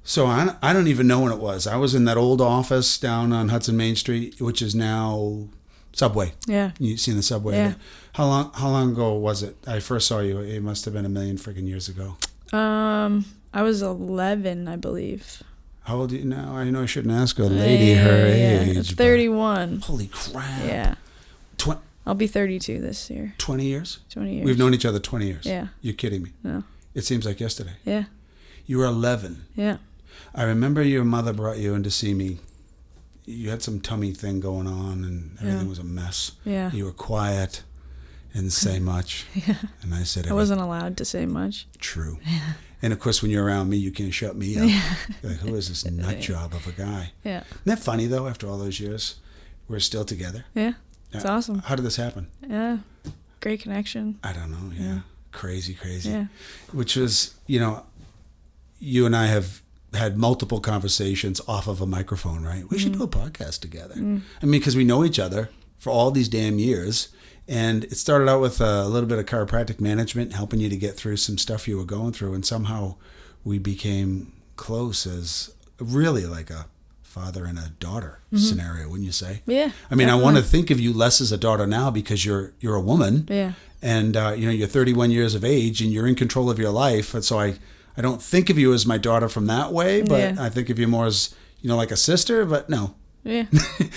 So I don't even know when it was. I was in that old office down on Hudson Main Street, which is now Subway. Yeah. You seen the Subway? Yeah. How long ago was it? I first saw you. It must have been a million freaking years ago. I was 11, I believe. How old are you now? I know I shouldn't ask a lady her age. 31. Holy crap. Yeah. I'll be 32 this year. 20 years? 20 years. We've known each other 20 years. Yeah. You're kidding me. No. It seems like yesterday. Yeah. You were 11. Yeah. I remember your mother brought you in to see me. You had some tummy thing going on and everything was a mess. Yeah. You were quiet and didn't say much. Yeah. And I said, I wasn't allowed to say much. True. Yeah. And of course, when you're around me, you can't shut me up. Yeah. Like, who is this nut job of a guy? Yeah. Isn't that funny, though, after all those years? We're still together. Yeah. It's awesome. How did this happen? Yeah. Great connection. I don't know. Yeah. Crazy. Yeah. Which was, you and I have had multiple conversations off of a microphone, right? We should do a podcast together. I mean, because we know each other for all these damn years. And it started out with a little bit of chiropractic management, helping you to get through some stuff you were going through. And somehow we became close as really like a father and a daughter scenario, wouldn't you say? Yeah. I mean, definitely. I want to think of you less as a daughter now because you're a woman. Yeah. And, you're 31 years of age and you're in control of your life. And so I don't think of you as my daughter from that way, but I think of you more as, like a sister, but no. Yeah.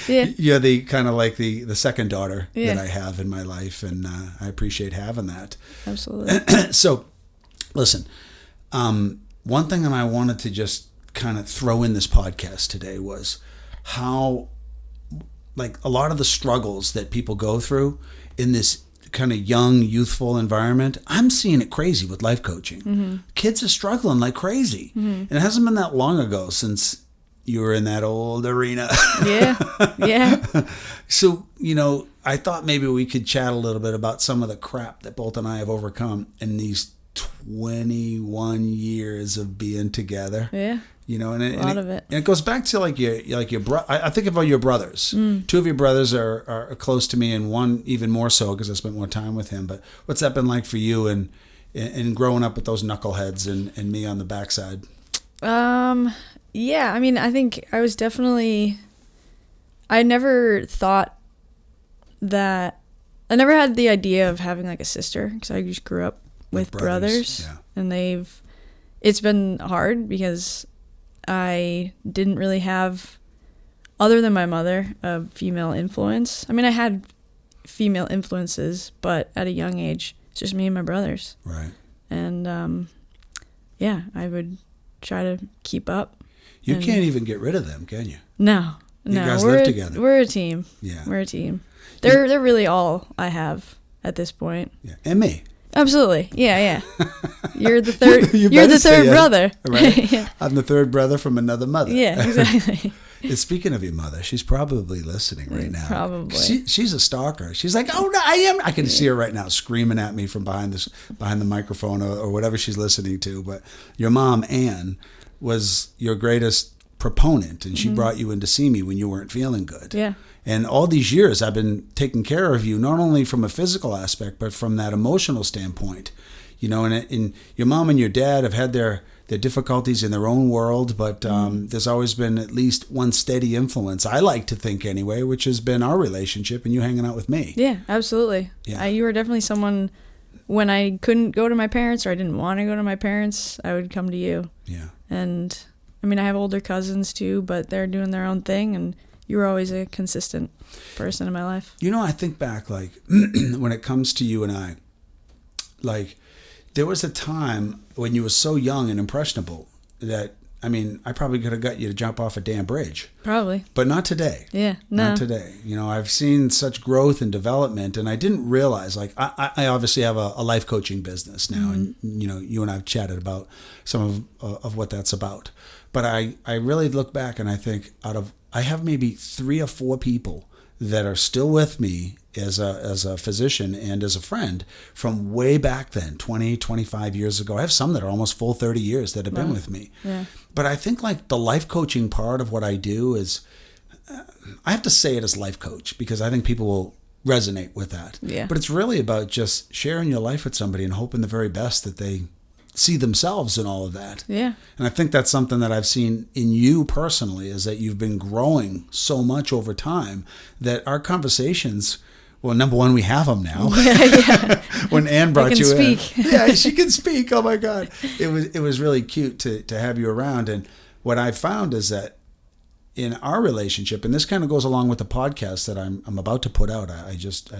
Yeah. You're the kind of like the second daughter Yeah. that I have in my life. And I appreciate having that. Absolutely. So, listen, one thing that I wanted to just kind of throw in this podcast today was how, like, a lot of the struggles that people go through in this kind of young, youthful environment, I'm seeing it crazy with life coaching. Kids are struggling like crazy. And it hasn't been that long ago since you were in that old arena. Yeah. Yeah. So, I thought maybe we could chat a little bit about some of the crap that Bolt and I have overcome in these 21 years of being together. Yeah. And a lot of it. And it goes back to like your I think about your brothers. Two of your brothers are close to me, and one even more so because I spent more time with him. But what's that been like for you and growing up with those knuckleheads and me on the backside? Yeah. I mean, I think I was definitely. I never thought that. I never had the idea of having like a sister because I just grew up with brothers. Yeah. And it's been hard because I didn't really have, other than my mother, a female influence. I mean, I had female influences, but at a young age, it's just me and my brothers. Right. And, I would try to keep up. You can't even get rid of them, can you? No. You guys live together. We're a team. Yeah. We're a team. They're really all I have at this point. Yeah. And me. Absolutely. Yeah. You're the third. You you're the better third say it. brother. Right. Yeah. I'm the third brother from another mother. Yeah, exactly. And speaking of your mother, she's probably listening right now. Probably. She's a stalker. She's like, oh no, I am. I can see her right now screaming at me from behind the microphone or whatever she's listening to. But your mom, Ann, was your greatest proponent, and she brought you in to see me when you weren't feeling good. Yeah. And all these years, I've been taking care of you, not only from a physical aspect, but from that emotional standpoint. And your mom and your dad have had their difficulties in their own world, but there's always been at least one steady influence, I like to think anyway, which has been our relationship and you hanging out with me. Yeah, absolutely. Yeah. You were definitely someone, when I couldn't go to my parents or I didn't want to go to my parents, I would come to you. Yeah. And, I mean, I have older cousins too, but they're doing their own thing, and you were always a consistent person in my life. I think back, like, when it comes to you and I, like, there was a time when you were so young and impressionable that, I mean, I probably could have got you to jump off a damn bridge. Probably. But not today. Yeah, no. Not today. I've seen such growth and development, and I didn't realize, like, I obviously have a life coaching business now, and, you and I have chatted about some of what that's about. But I really look back and I think I have maybe 3 or 4 people that are still with me as a physician and as a friend from way back then, 20, 25 years ago. I have some that are almost full 30 years that have been with me. Yeah. But I think like the life coaching part of what I do is, I have to say it as life coach because I think people will resonate with that. Yeah. But it's really about just sharing your life with somebody and hoping the very best that they see themselves in all of that. Yeah. And I think that's something that I've seen in you personally, is that you've been growing so much over time that our conversations, well, number one, we have them now. Yeah. When Ann brought you in. Speak. Yeah, she can speak. Oh my God. It was really cute to have you around. And what I found is that in our relationship, and this kind of goes along with the podcast that I'm about to put out. I just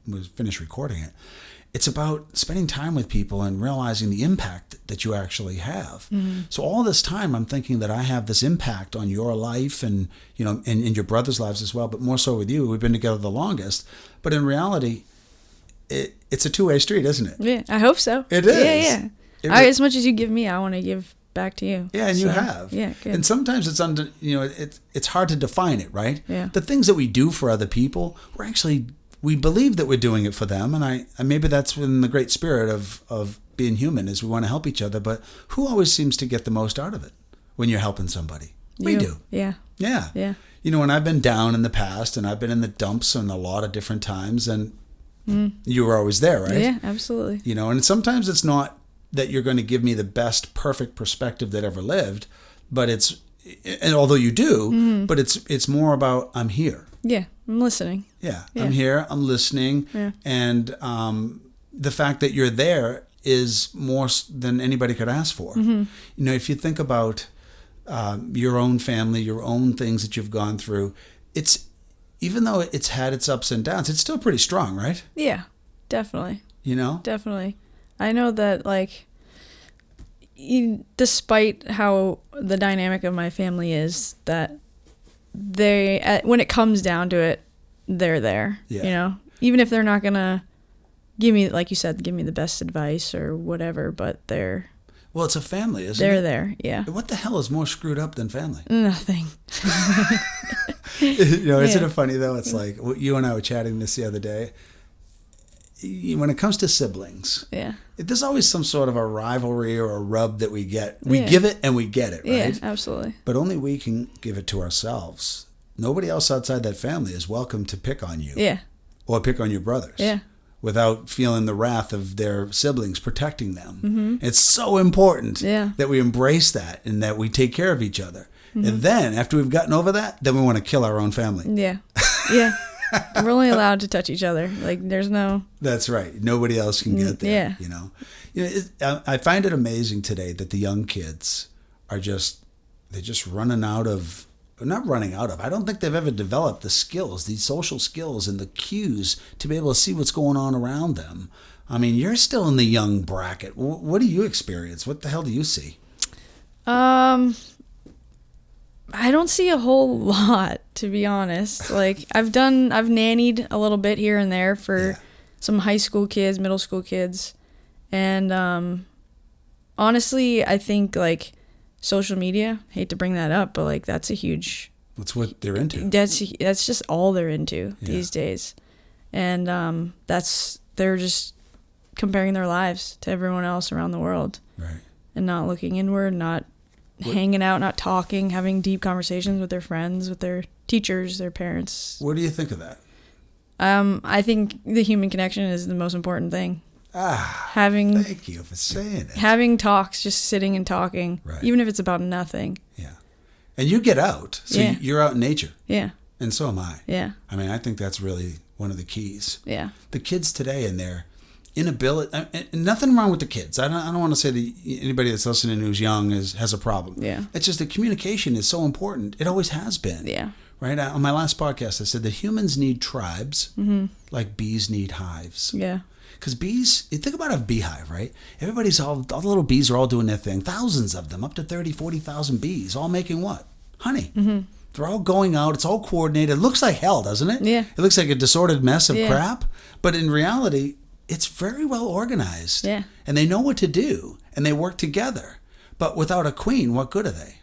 was finished recording it. It's about spending time with people and realizing the impact that you actually have. Mm-hmm. So all this time, I'm thinking that I have this impact on your life and, you know, and your brother's lives as well, but more so with you. We've been together the longest. But in reality, it's a two-way street, isn't it? Yeah, I hope so. It is. Yeah. As much as you give me, I want to give back to you. Yeah, and you have. Yeah, good. And sometimes it's hard to define it, right? Yeah. The things that we do for other people, we believe that we're doing it for them, and maybe that's in the great spirit of being human, is we want to help each other, but who always seems to get the most out of it when you're helping somebody? We do. Yeah. Yeah. Yeah. You know, when I've been down in the past, and I've been in the dumps in a lot of different times, and you were always there, right? Yeah, absolutely. You know, and sometimes it's not that you're going to give me the best, perfect perspective that ever lived, but and although you do, but it's more about, I'm here. Yeah, I'm listening. Yeah, I'm here, I'm listening, and the fact that you're there is more than anybody could ask for. Mm-hmm. You know, if you think about your own family, your own things that you've gone through, even though it's had its ups and downs, it's still pretty strong, right? Yeah, definitely. You know? Definitely. I know that, like, despite how the dynamic of my family is, that when it comes down to it, they're there. Yeah. You know, even if they're not gonna give me, like you said, give me the best advice or whatever, but well, it's a family, isn't it? They're there. Yeah. What the hell is more screwed up than family? Nothing. You know, isn't it funny though? It's like you and I were chatting this the other day. When it comes to siblings, there's always some sort of a rivalry or a rub that we get. We give it and we get it, right? Yeah, absolutely. But only we can give it to ourselves. Nobody else outside that family is welcome to pick on you. Yeah. Or pick on your brothers. Yeah. Without feeling the wrath of their siblings protecting them. Mm-hmm. It's so important that we embrace that and that we take care of each other. Mm-hmm. And then, after we've gotten over that, then we want to kill our own family. Yeah. Yeah. We're only allowed to touch each other. Like, there's no... That's right. Nobody else can get there. Yeah. You know, I find it amazing today that the young kids are they're just running out of... Not running out of. I don't think they've ever developed the skills, these social skills and the cues to be able to see what's going on around them. I mean, you're still in the young bracket. What do you experience? What the hell do you see? I don't see a whole lot, to be honest. Like, I've nannied a little bit here and there for some high school kids, middle school kids. And honestly, I think, like, social media, hate to bring that up, but, like, that's a huge... That's what they're into. That's just all they're into these days. And they're just comparing their lives to everyone else around the world. Right. And not looking inward, not hanging out, not talking, having deep conversations with their friends, with their teachers, their parents. What do you think of that? I think the human connection is the most important thing. Thank you for saying it. Having talks, just sitting and talking, even if it's about nothing. Yeah. And you get out, so you're out in nature. Yeah. And so am I. Yeah. I mean, I think that's really one of the keys. Yeah. The kids today and their inability, and nothing wrong with the kids. I don't want to say that anybody that's listening who's young has a problem. Yeah. It's just that communication is so important. It always has been. Yeah. Right? On my last podcast, I said that humans need tribes like bees need hives. Yeah. Because bees, you think about a beehive, right? All the little bees are all doing their thing. Thousands of them, up to 30, 40,000 bees, all making what? Honey. Mm-hmm. They're all going out. It's all coordinated. It looks like hell, doesn't it? Yeah. It looks like a disordered mess of crap. But in reality, it's very well organized. Yeah. And they know what to do. And they work together. But without a queen, what good are they?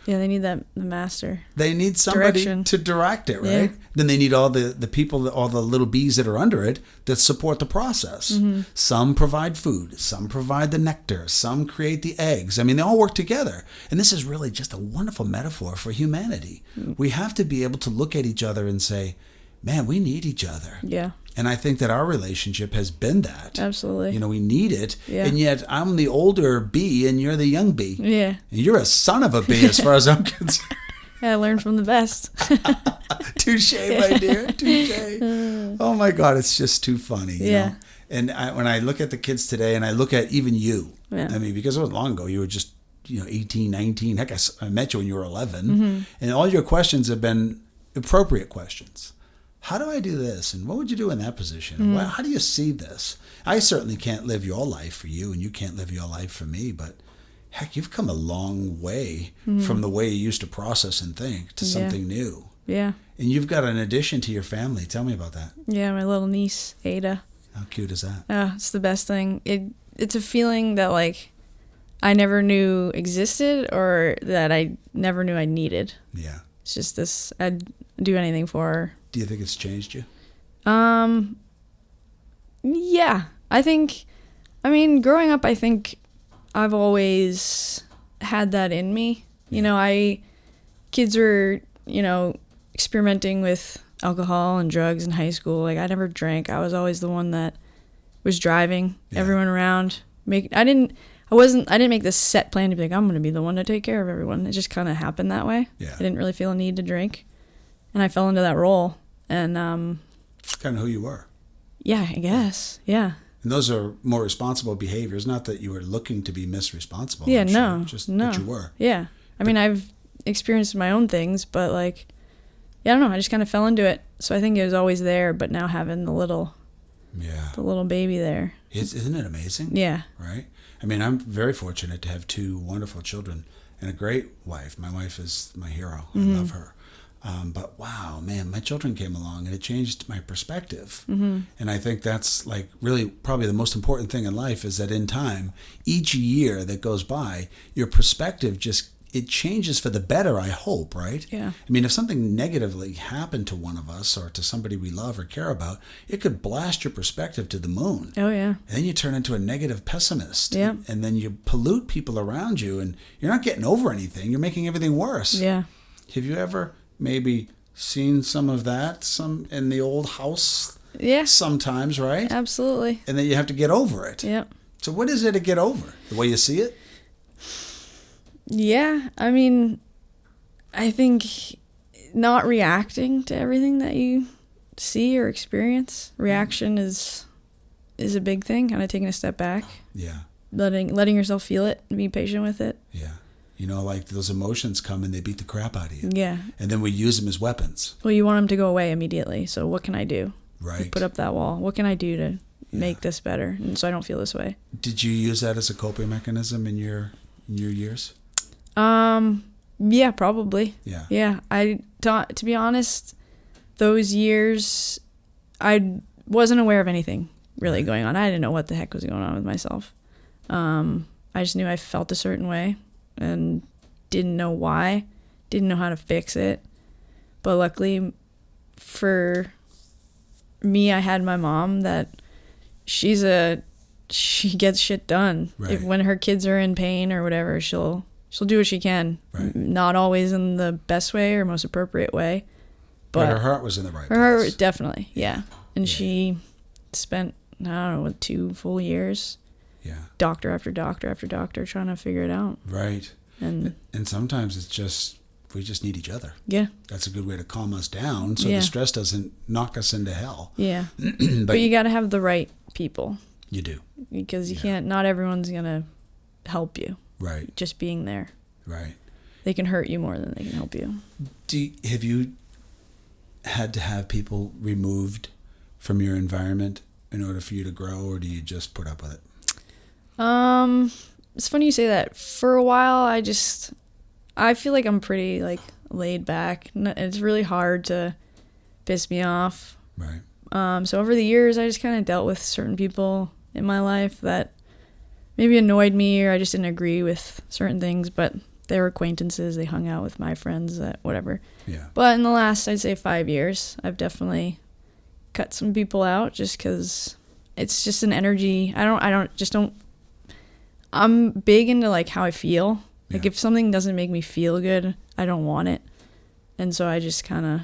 Yeah, they need the master. They need somebody to direct it, right? Yeah. Then they need all the people, all the little bees that are under it that support the process. Mm-hmm. Some provide food. Some provide the nectar. Some create the eggs. I mean, they all work together. And this is really just a wonderful metaphor for humanity. Mm-hmm. We have to be able to look at each other and say, man, we need each other. Yeah. And I think that our relationship has been that. Absolutely. You know, we need it. Yeah. And yet I'm the older B and you're the young B. Yeah. And you're a son of a B as far as I'm concerned. Yeah, I learned from the best. Touche, my dear. Touche. Oh my God, it's just too funny. You know? And when I look at the kids today and I look at even you, I mean, because it was long ago, you were just, 18, 19. Heck, I met you when you were 11. And all your questions have been appropriate questions. How do I do this? And what would you do in that position? How do you see this? I certainly can't live your life for you, and you can't live your life for me, but heck, you've come a long way from the way you used to process and think to something new. Yeah. And you've got an addition to your family. Tell me about that. Yeah, my little niece, Ada. How cute is that? Oh, it's the best thing. It's a feeling that, like, I never knew existed or that I never knew I needed. Yeah. It's just this, I'd do anything for her. Do you think it's changed you? Yeah. Growing up, I think I've always had that in me. Kids were, experimenting with alcohol and drugs in high school. Like, I never drank. I was always the one that was driving everyone around. I didn't make this set plan to be like, I'm going to be the one to take care of everyone. It just kind of happened that way. Yeah. I didn't really feel a need to drink. And I fell into that role. And kind of who you were. Yeah, I guess. Yeah. And those are more responsible behaviors. Not that you were looking to be misresponsible. Yeah, Just that you were. Yeah. I've experienced my own things, but I don't know. I just kind of fell into it. So I think it was always there, but now having the little baby there. Isn't it amazing? Yeah. Right? I mean, I'm very fortunate to have two wonderful children and a great wife. My wife is my hero. I love her. But wow, man, my children came along and it changed my perspective. And I think that's really probably the most important thing in life is that in time, each year that goes by, your perspective it changes for the better, I hope, right? Yeah. I mean, if something negatively happened to one of us or to somebody we love or care about, it could blast your perspective to the moon. Oh, yeah. And then you turn into a negative pessimist. Yeah. And then you pollute people around you and you're not getting over anything. You're making everything worse. Yeah. Have you ever maybe seen some of that in the old house? Yeah. Sometimes, right? Absolutely. And then you have to get over it. Yeah. So what is it to get over? The way you see it? Yeah. I think not reacting to everything that you see or experience. Reaction is a big thing, kind of taking a step back. Yeah. Letting yourself feel it and be patient with it. Yeah. Those emotions come and they beat the crap out of you. Yeah. And then we use them as weapons. Well, you want them to go away immediately. So what can I do? Right. You put up that wall. What can I do to make this better? And so I don't feel this way. Did you use that as a coping mechanism in your years? Yeah, probably. Yeah. Yeah. To be honest, those years, I wasn't aware of anything really going on. I didn't know what the heck was going on with myself. I just knew I felt a certain way and didn't know why, didn't know how to fix it. But luckily for me, I had my mom that she gets shit done. Right. When her kids are in pain or whatever, she'll do what she can. Right. Not always in the best way or most appropriate way. But her heart was in the right place. Her heart, definitely, yeah. And she spent, 2 full years. Yeah. Doctor after doctor after doctor trying to figure it out. Right. And sometimes we just need each other. Yeah. That's a good way to calm us down so the stress doesn't knock us into hell. Yeah. but you got to have the right people. You do. Because you can't, not everyone's going to help you. Right. Just being there. Right. They can hurt you more than they can help you. Have you had to have people removed from your environment in order for you to grow, or do you just put up with it? It's funny you say that. For a while, I feel like I'm pretty laid back. It's really hard to piss me off. Right. So over the years, I just kind of dealt with certain people in my life that maybe annoyed me or I just didn't agree with certain things, but they were acquaintances. They hung out with my friends, whatever. Yeah. But in the last, I'd say 5 years, I've definitely cut some people out just because it's just an energy. I'm big into how I feel. If something doesn't make me feel good, I don't want it. And so I just kind of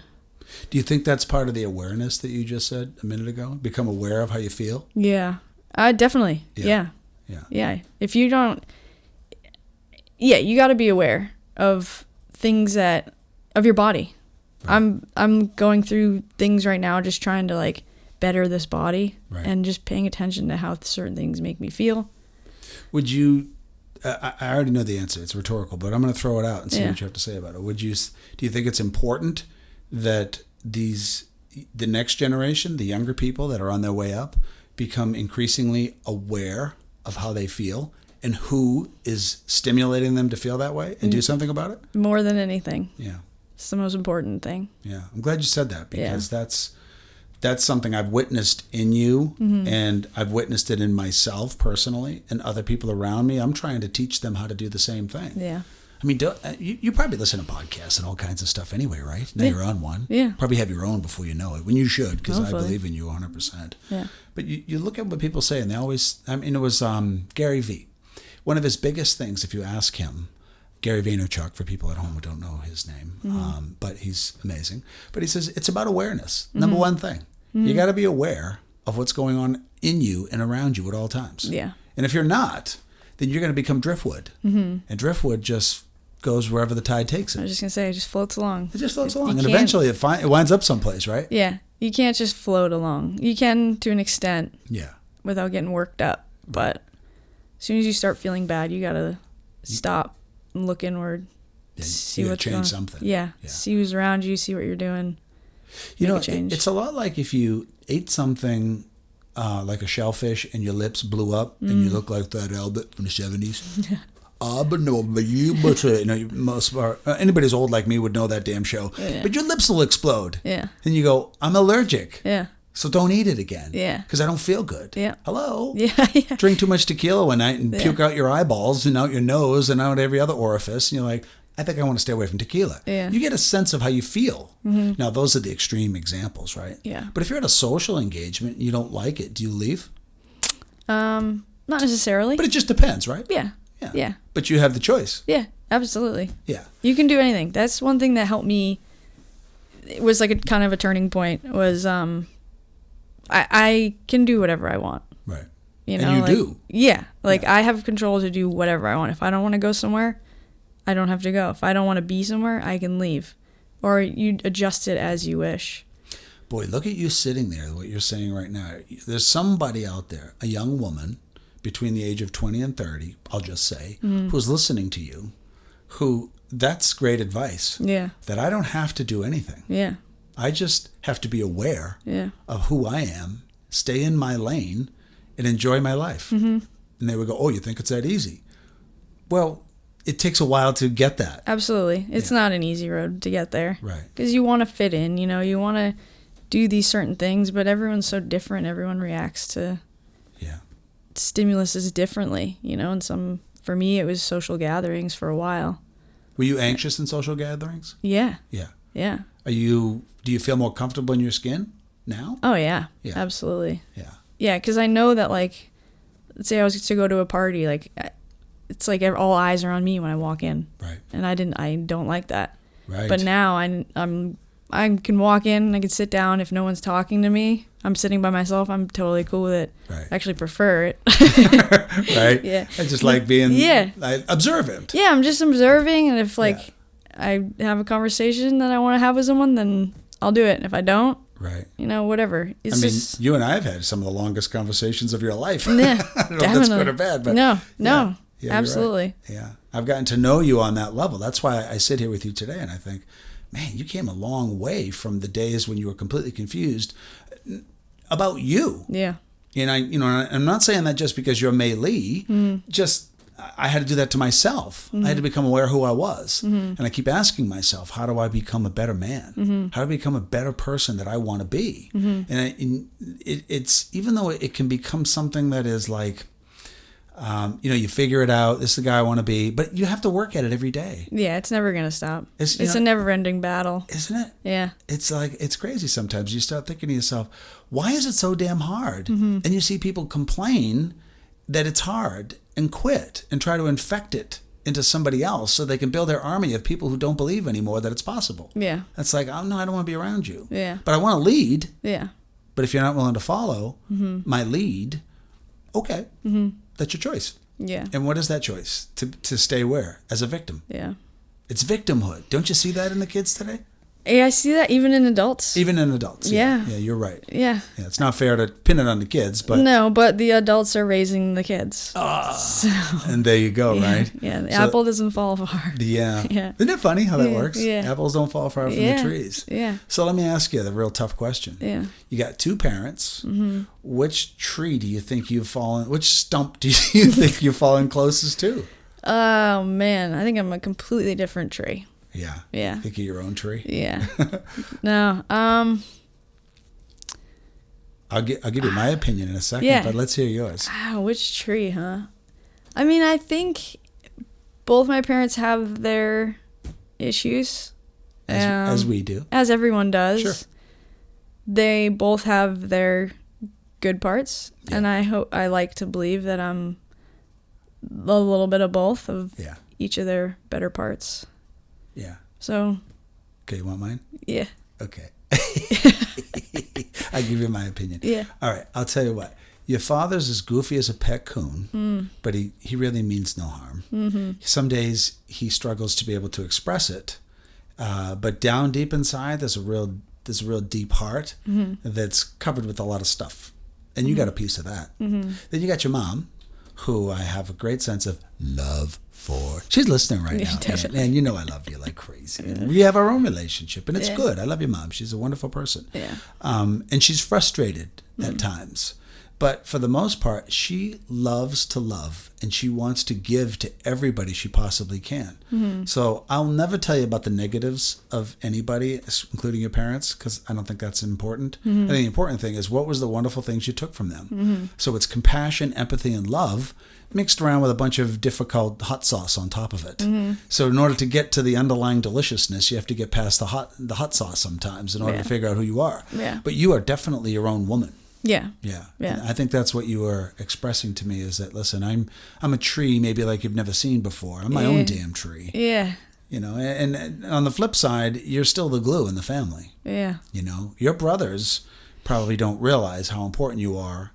Do you think that's part of the awareness that you just said a minute ago? Become aware of how you feel? Yeah. Definitely. Yeah. If you don't, you got to be aware of things of your body. Right. I'm going through things right now, just trying to like better this body, right, and just paying attention to how certain things make me feel. Would you, I already know the answer, it's rhetorical, but I'm going to throw it out and see what you have to say about it. Do you think it's important that the next generation, the younger people that are on their way up, become increasingly aware of how they feel and who is stimulating them to feel that way and do something about it? More than anything. Yeah. It's the most important thing. Yeah. I'm glad you said that, because that's something I've witnessed in you, and I've witnessed it in myself personally and other people around me. I'm trying to teach them how to do the same thing. Yeah. I mean, you probably listen to podcasts and all kinds of stuff anyway, right? Now you're on one. Yeah. Probably have your own before you know it, when you should, because I believe in you 100%. Yeah. But you look at what people say, and they always, it was Gary Vee. One of his biggest things, if you ask him, Gary Vaynerchuk, for people at home who don't know his name, but he's amazing. But he says it's about awareness. Number one thing. You got to be aware of what's going on in you and around you at all times. Yeah. And if you're not, then you're going to become driftwood. And driftwood just goes wherever the tide takes it. I was just going to say, it just floats along. It just floats along. And eventually it winds up someplace, right? Yeah. You can't just float along. You can to an extent. Yeah. Without getting worked up. But as soon as you start feeling bad, you got to stop and look inward. Yeah, see what's change going. Something. Yeah. See who's around you, see what you're doing. You know, it's a lot like if you ate something like a shellfish and your lips blew up and you look like that Albert from the 70s. But no, but anybody who's old like me would know that damn show. Yeah. But your lips will explode. Yeah. And you go, I'm allergic. Yeah. So don't eat it again. Yeah. Because I don't feel good. Yeah. Hello? Yeah. Drink too much tequila one night and puke out your eyeballs and out your nose and out every other orifice. And you're like, I think I want to stay away from tequila. Yeah. You get a sense of how you feel. Now, those are the extreme examples, right? Yeah. But if you're at a social engagement and you don't like it, do you leave? Not necessarily. But it just depends, right? Yeah. Yeah. But you have the choice. Yeah, absolutely. Yeah. You can do anything. That's one thing that helped me. It was like a kind of a turning point. Was I can do whatever I want. Right. You know, and you do. Yeah. I have control to do whatever I want. If I don't want to go somewhere, I don't have to go. If I don't want to be somewhere, I can leave. Or you adjust it as you wish. Boy, look at you sitting there, what you're saying right now. There's somebody out there, a young woman between the age of 20 and 30, I'll just say, who's listening to you, who, that's great advice. Yeah. That I don't have to do anything. Yeah. I just have to be aware of who I am, stay in my lane, and enjoy my life. And they would go, oh, you think it's that easy? Well, it takes a while to get that. Absolutely. It's not an easy road to get there. Right. Because you want to fit in, you want to do these certain things, but everyone's so different. Everyone reacts to stimuluses differently, and for me, it was social gatherings for a while. Were you anxious in social gatherings? Yeah. Yeah. Yeah. Do you feel more comfortable in your skin now? Oh, yeah. Absolutely. Yeah. Yeah, because I know that, let's say I was to go to a party, it's like all eyes are on me when I walk in. Right. And I don't like that. Right. But now I can walk in, I can sit down. If no one's talking to me, I'm sitting by myself, I'm totally cool with it. Right. I actually prefer it. Right. Yeah. I just like being observant. Yeah, I'm just observing, and if I have a conversation that I want to have with someone, then I'll do it. And if I don't, right. Whatever. You and I have had some of the longest conversations of your life. Yeah, I don't know if that's good or bad, but no, yeah, absolutely. Right. Yeah, I've gotten to know you on that level. That's why I sit here with you today, and I think, man, you came a long way from the days when you were completely confused about you. Yeah. And I'm not saying that just because you're Maelee. Just I had to do that to myself. I had to become aware of who I was, and I keep asking myself, how do I become a better man? How do I become a better person that I want to be? And it's even though it can become something that is like, you figure it out. This is the guy I want to be, but you have to work at it every day. Yeah, it's never gonna stop. It's a never-ending battle, isn't it? Yeah. It's crazy sometimes. You start thinking to yourself, why is it so damn hard? And you see people complain that it's hard and quit and try to infect it into somebody else so they can build their army of people who don't believe anymore that it's possible. Yeah. It's like, oh, no, I don't want to be around you. Yeah. But I want to lead. Yeah. But if you're not willing to follow my lead, okay, that's your choice. Yeah. And what is that choice? To stay where? As a victim. Yeah. It's victimhood. Don't you see that in the kids today? Yeah, I see that even in adults. Even in adults. Yeah. Yeah, you're right. Yeah. Yeah, it's not fair to pin it on the kids, but... No, but the adults are raising the kids. And there you go, right? Yeah, the So- apple doesn't fall far. Yeah. Yeah. Isn't it funny how that Yeah, works? yeah. Apples don't fall far from the trees. Yeah. So let me ask you the real tough question. Yeah. You got two parents. Which tree do you think you've fallen... Which stump do you think you've fallen closest to? Oh, man. I think I'm a completely different tree. Yeah. Yeah. Think of your own tree? Yeah. No. I'll give you my opinion in a second, Yeah. but let's hear yours. Which tree, huh? I mean, I think both my parents have their issues. As we do. As everyone does. Sure. They both have their good parts. Yeah. And I like to believe that I'm a little bit of both of Yeah. each of their better parts. Yeah. So, Okay, you want mine? yeah. Okay. I'll give you my opinion. Yeah. All right, I'll tell you what. Your father's as goofy as a pet coon, but he really means no harm. Mm-hmm. Some days he struggles to be able to express it, but down deep inside, there's a real deep heart that's covered with a lot of stuff, and you got a piece of that. Mm-hmm. Then you got your mom, who I have a great sense of love for. She's listening right now, and you know I love you like crazy. And we have our own relationship, and it's good. I love your mom. She's a wonderful person. Yeah. And she's frustrated at times. But for the most part, she loves to love, and she wants to give to everybody she possibly can. So I'll never tell you about the negatives of anybody, including your parents, because I don't think that's important. I think the important thing is what was the wonderful things you took from them. So it's compassion, empathy, and love mixed around with a bunch of difficult hot sauce on top of it. So in order to get to the underlying deliciousness, you have to get past the hot sauce sometimes in order to figure out who you are. Yeah. But you are definitely your own woman. Yeah. Yeah. Yeah. And I think that's what you were expressing to me is that, listen, I'm a tree maybe like you've never seen before. I'm my own damn tree. Yeah. You know, and on the flip side, you're still the glue in the family. Yeah. You know, your brothers probably don't realize how important you are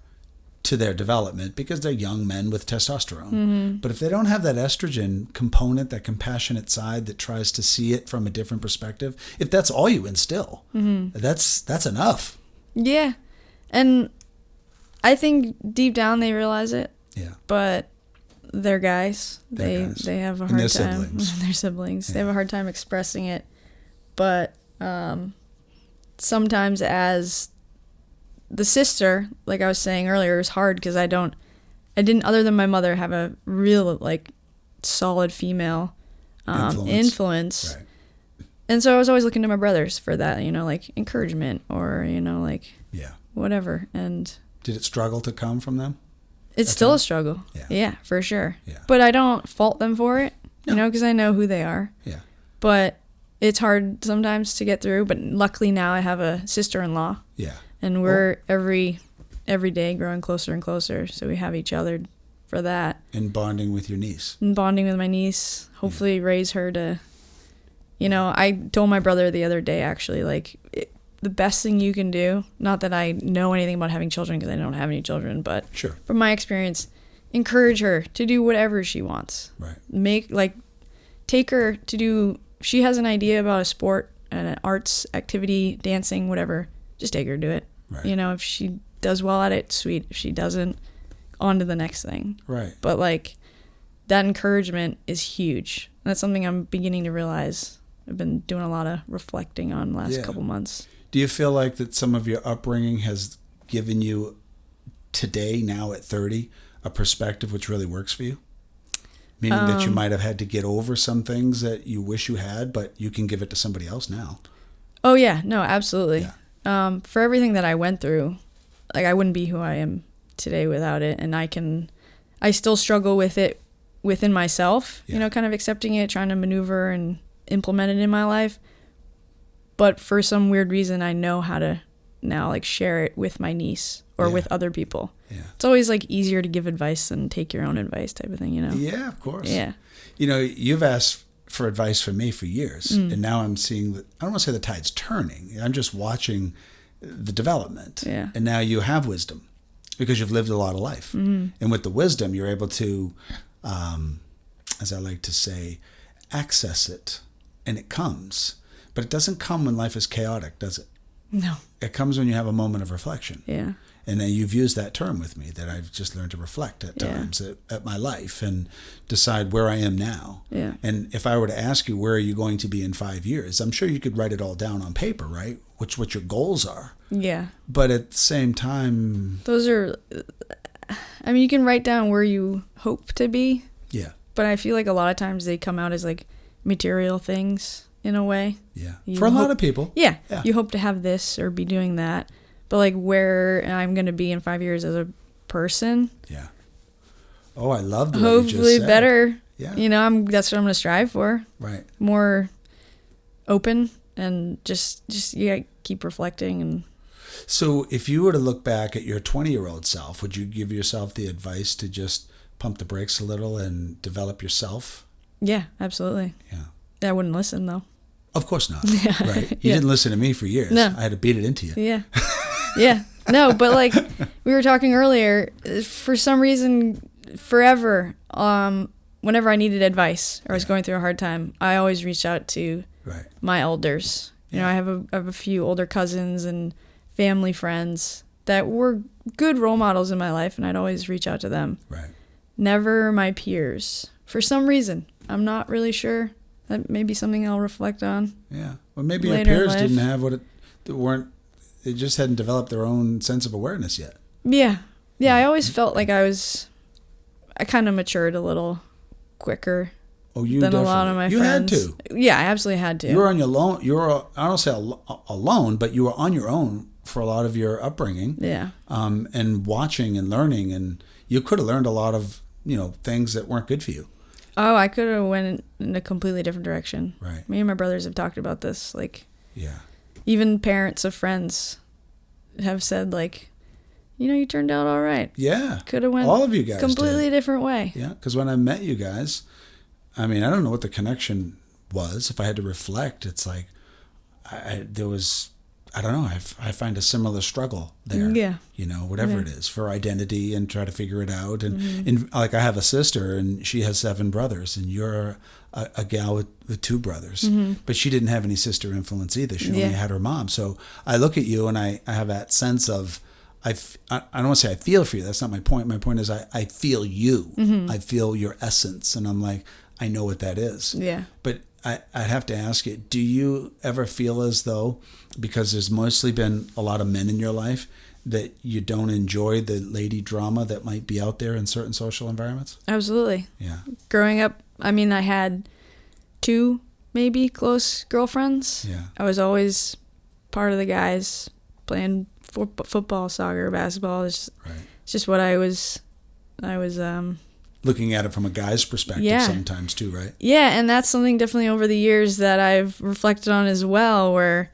to their development because they're young men with testosterone. But if they don't have that estrogen component, that compassionate side that tries to see it from a different perspective, if that's all you instill, that's enough. Yeah. And I think deep down they realize it. Yeah. But they're guys. They have a hard their time. siblings. Their siblings. Yeah. They have a hard time expressing it. But sometimes as the sister, like I was saying earlier, is hard because I didn't, other than my mother, have a real like solid female influence. Right. And so I was always looking to my brothers for that, you know, like encouragement or, you know, like Yeah. whatever. And Did it struggle to come from them? it's still a struggle. Yeah. Yeah, for sure. Yeah. But I don't fault them for it, No. you know, because I know who they are. Yeah. But it's hard sometimes to get through. But luckily now I have a sister-in-law, Yeah. and we're every day growing closer and closer. So we have each other for that. And bonding with your niece. And bonding with my niece, hopefully raise her to, you know, I told my brother the other day, actually, like, the best thing you can do, not that I know anything about having children because I don't have any children, but Sure. from my experience, encourage her to do whatever she wants. Right. Take her to do, she has an idea about a sport and an arts activity, dancing, whatever, just take her to it. Right. You know, if she does well at it, sweet. If she doesn't, on to the next thing. Right. But like, that encouragement is huge. That's something I'm beginning to realize. I've been doing a lot of reflecting on the last couple months. Do you feel like that some of your upbringing has given you today, now at 30, a perspective which really works for you? Meaning that you might have had to get over some things that you wish you had, but you can give it to somebody else now. Oh yeah, no, absolutely. Yeah. For everything that I went through, like I wouldn't be who I am today without it. And I still struggle with it within myself, you know, kind of accepting it, trying to maneuver and implement it in my life. But for some weird reason, I know how to now like share it with my niece or with other people. Yeah. It's always like easier to give advice than take your own advice type of thing, you know? Yeah, of course. Yeah. You know, you've asked for advice from me for years, and now I'm seeing that. I don't want to say the tide's turning. I'm just watching the development, and now you have wisdom because you've lived a lot of life, and with the wisdom, you're able to, as I like to say, access it, and it comes. But it doesn't come when life is chaotic, does it? No. It comes when you have a moment of reflection. Yeah. And then you've used that term with me, that I've just learned to reflect at times at my life and decide where I am now. Yeah. And if I were to ask you, where are you going to be in 5 years? I'm sure you could write it all down on paper, right? What your goals are. Yeah. But at the same time... Those are... I mean, you can write down where you hope to be. Yeah. But I feel like a lot of times they come out as like material things in a way. Yeah. For a lot of people. Yeah. You hope to have this or be doing that. But like where I'm going to be in 5 years as a person. Yeah. Oh, I love the hopefully better. Yeah. You know, that's what I'm going to strive for. Right. More open and just keep reflecting. And so if you were to look back at your 20-year-old self, would you give yourself the advice to just pump the brakes a little and develop yourself? Yeah, absolutely. Yeah. I wouldn't listen though. Of course not. Right. You didn't listen to me for years. No. I had to beat it into you. Yeah. Yeah. No, but like we were talking earlier, for some reason, forever, whenever I needed advice or I was going through a hard time, I always reached out to my elders. You know, I have a few older cousins and family friends that were good role models in my life, and I'd always reach out to them. Right. Never my peers. For some reason. I'm not really sure. That may be something I'll reflect on. Yeah. Well, maybe your peers didn't have they just hadn't developed their own sense of awareness yet. Yeah. Yeah, I always felt like I kind of matured a little quicker than a lot of my friends. You had to. Yeah, I absolutely had to. You were on your own. I don't say alone, but you were on your own for a lot of your upbringing. Yeah. And watching and learning, and you could have learned a lot of, things that weren't good for you. Oh, I could have went in a completely different direction. Right. Me and my brothers have talked about this. Like, yeah. Even parents of friends have said, like, you turned out all right. Yeah. Could have went all of you guys completely different way. Yeah, because when I met you guys, I mean, I don't know what the connection was. If I had to reflect, it's like there was, I don't know, I find a similar struggle there. Yeah. Whatever it is, for identity and try to figure it out. And like, I have a sister and she has 7 brothers, and you're a gal with 2 brothers. But she didn't have any sister influence either. She only had her mom. So I look at you and I have that sense of, I don't want to say I feel for you. That's not my point. My point is I feel you. I feel your essence. And I'm like, I know what that is. Yeah. But I'd have to ask you, do you ever feel as though, because there's mostly been a lot of men in your life, that you don't enjoy the lady drama that might be out there in certain social environments? Absolutely. Yeah. Growing up, I mean, I had 2 maybe close girlfriends. Yeah. I was always part of the guys playing football, soccer, basketball. It's just what I was looking at it from a guy's perspective sometimes too, right? Yeah, and that's something definitely over the years that I've reflected on as well, where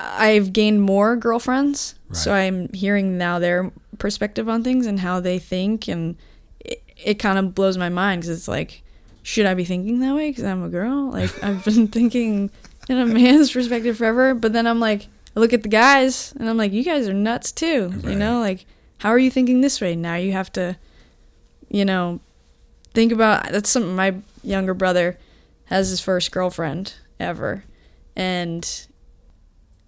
I've gained more girlfriends. Right. So I'm hearing now their perspective on things and how they think, and it kind of blows my mind, because it's like, should I be thinking that way because I'm a girl? Like, I've been thinking in a man's perspective forever, but then I'm like, I look at the guys and I'm like, you guys are nuts too. Right. Like, how are you thinking this way? Now you have to, think about, that's something my younger brother has, his first girlfriend ever. And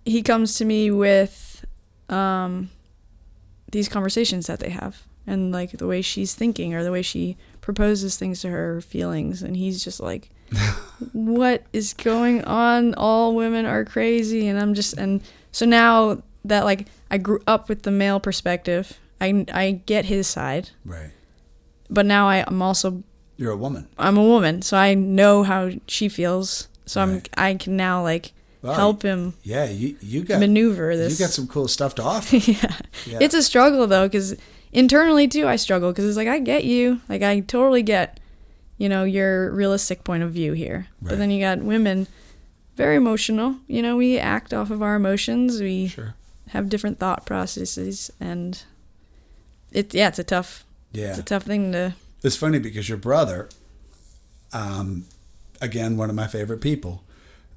he comes to me with these conversations that they have, and like the way she's thinking or the way she proposes things to her feelings. And he's just like, what is going on? All women are crazy. And so now that, like, I grew up with the male perspective, I get his side. Right. But now I'm also... You're a woman. I'm a woman, so I know how she feels. So I can now, like, help him you got, maneuver this. You got some cool stuff to offer. Yeah. It's a struggle, though, because internally, too, I struggle. Because it's like, I get you. Like, I totally get, your realistic point of view here. Right. But then you got women, very emotional. We act off of our emotions. We have different thought processes. And it's a tough... Yeah. It's a tough thing to... It's funny because your brother, Again, one of my favorite people.